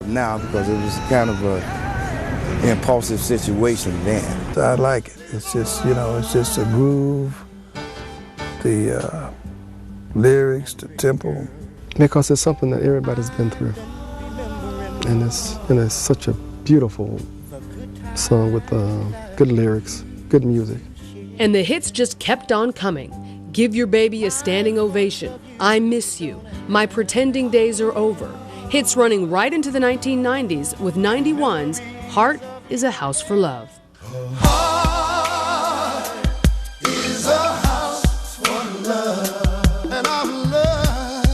now because it was kind of an impulsive situation then. I like it. It's just, you know, it's just a groove, the lyrics, the tempo. Because it's something that everybody's been through. And it's such a beautiful song with good lyrics, good music. And the hits just kept on coming. Give Your Baby a Standing Ovation, I Miss You, My Pretending Days Are Over. Hits running right into the 1990s with 91's Heart is a House for Love. Heart is a house for love, and I've learned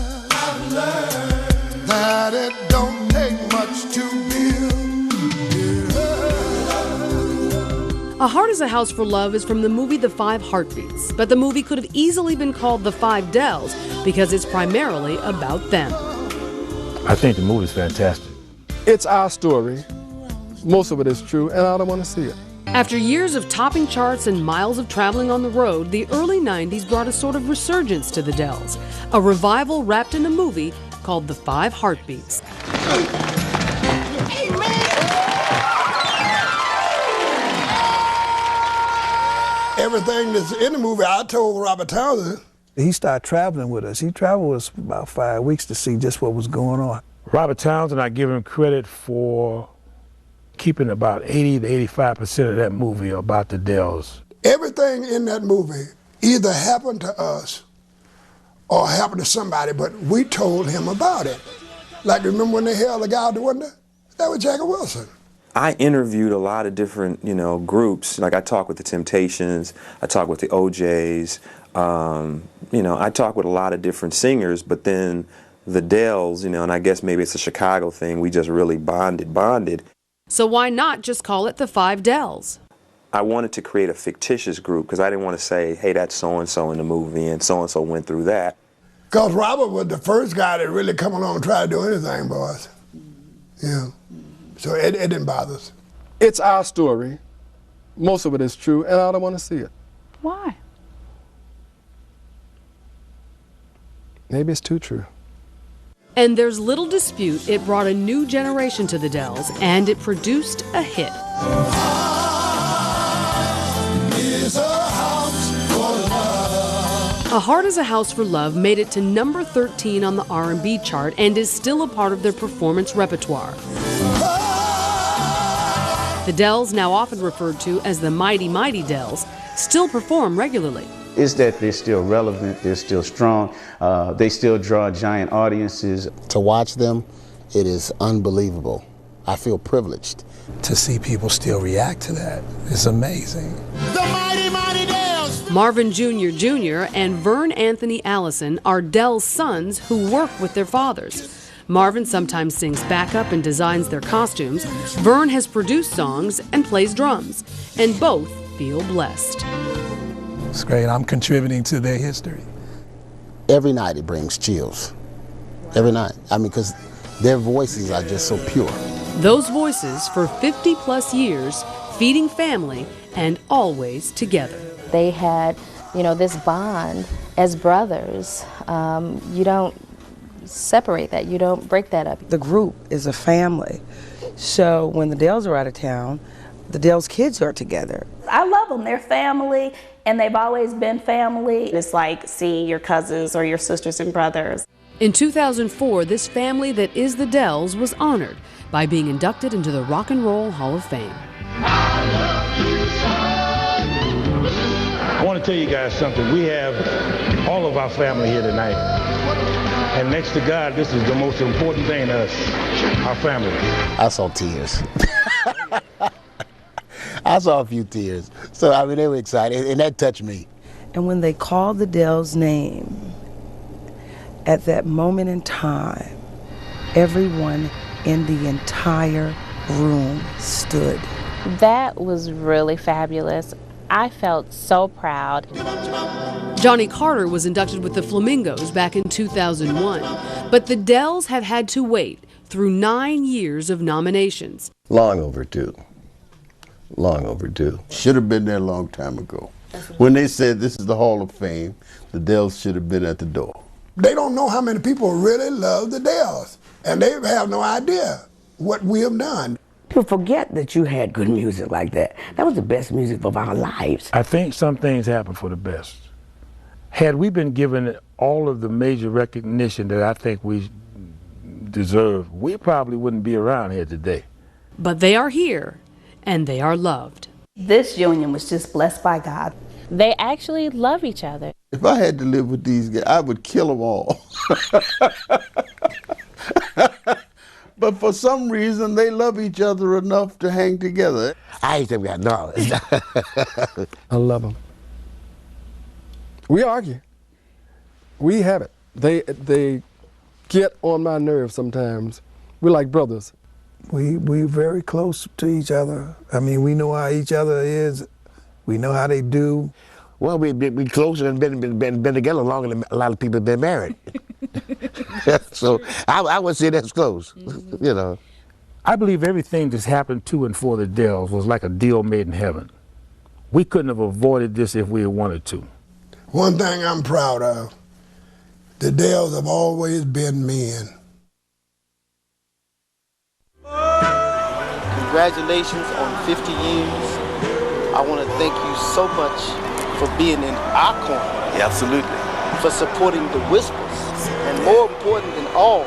that it don't take much to build. A Heart is a House for Love is from the movie The Five Heartbeats, but the movie could have easily been called The Five DELLS because it's primarily about them. I think the movie's fantastic. It's our story. Most of it is true, and I don't want to see it. After years of topping charts and miles of traveling on the road, the early 90s brought a sort of resurgence to the DELLS, a revival wrapped in a movie called The Five Heartbeats. Hey, man. Everything that's in the movie, I told Robert Townsend. He started traveling with us. He traveled with us for about 5 weeks to see just what was going on. Robert Townsend, I give him credit for keeping about 80 to 85% of that movie about the DELLS. Everything in that movie either happened to us or happened to somebody, but we told him about it. Like, remember when they held the guy out the window? That was Jackie Wilson. I interviewed a lot of different, groups. Like I talked with the Temptations, I talked with the OJs, I talked with a lot of different singers, but then the DELLS, and I guess maybe it's a Chicago thing, we just really bonded. So why not just call it The Five DELLS? I wanted to create a fictitious group because I didn't want to say, hey, that's so-and-so in the movie and so-and-so went through that. Because Robert was the first guy that really come along and try to do anything, boys. Yeah. So it didn't bother us. It's our story. Most of it is true, and I don't want to see it. Why? Maybe it's too true. And there's little dispute it brought a new generation to the DELLS, and it produced a hit. A Heart is a House for Love made it to number 13 on the R&B chart and is still a part of their performance repertoire. The DELLS, now often referred to as the Mighty Mighty DELLS, still perform regularly. Is that they're still relevant, they're still strong, they still draw giant audiences. To watch them, it is unbelievable. I feel privileged. To see people still react to that is amazing. The Mighty Mighty DELLS! Marvin Jr. and Vern Anthony Allison are DELLS sons who work with their fathers. Marvin sometimes sings backup and designs their costumes. Vern has produced songs and plays drums, and both feel blessed. It's great. I'm contributing to their history. Every night it brings chills. Every night. I mean, because their voices are just so pure. Those voices for 50-plus years, feeding family and always together. They had, this bond as brothers. You don't separate that. You don't break that up. The group is a family. So when the DELLS are out of town, the DELLS kids are together. I love them. They're family, and they've always been family. It's like seeing your cousins or your sisters and brothers. In 2004, this family that is the DELLS was honored by being inducted into the Rock and Roll Hall of Fame. I want to tell you guys something. We have all of our family here tonight. And next to God, this is the most important thing to us, our family. I saw tears. I saw a few tears. So, they were excited, and that touched me. And when they called the DELLS name, at that moment in time, everyone in the entire room stood. That was really fabulous. I felt so proud. Johnny Carter was inducted with the Flamingos back in 2001, but the DELLS have had to wait through 9 years of nominations. Long overdue. Long overdue. Should have been there a long time ago. When they said this is the Hall of Fame, the DELLS should have been at the door. They don't know how many people really love the DELLS, and they have no idea. what we have done. To forget that you had good music like that. That was the best music of our lives. I think some things happen for the best. Had we been given all of the major recognition that I think we deserve, we probably wouldn't be around here today. But they are here, and they are loved. This union was just blessed by God. They actually love each other. If I had to live with these guys, I would kill them all. But for some reason, they love each other enough to hang together. I ain't them got knowledge. I love them. We argue. We have it. They get on my nerves sometimes. We're like brothers. We very close to each other. I mean, we know how each other is. We know how they do. Well, we closer and been together longer than a lot of people have been married. So I would say that's close, you know. I believe everything that's happened to and for the DELLS was like a deal made in heaven. We couldn't have avoided this if we had wanted to. One thing I'm proud of, the DELLS have always been men. Congratulations on 50 years. I want to thank you so much for being in our corner. Yeah, absolutely. For supporting the Whispers. And more important than all,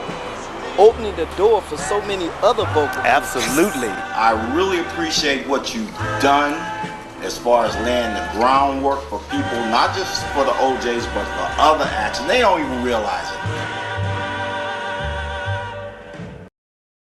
opening the door for so many other vocalists. Absolutely. I really appreciate what you've done as far as laying the groundwork for people, not just for the OJs, but for other acts. And they don't even realize it.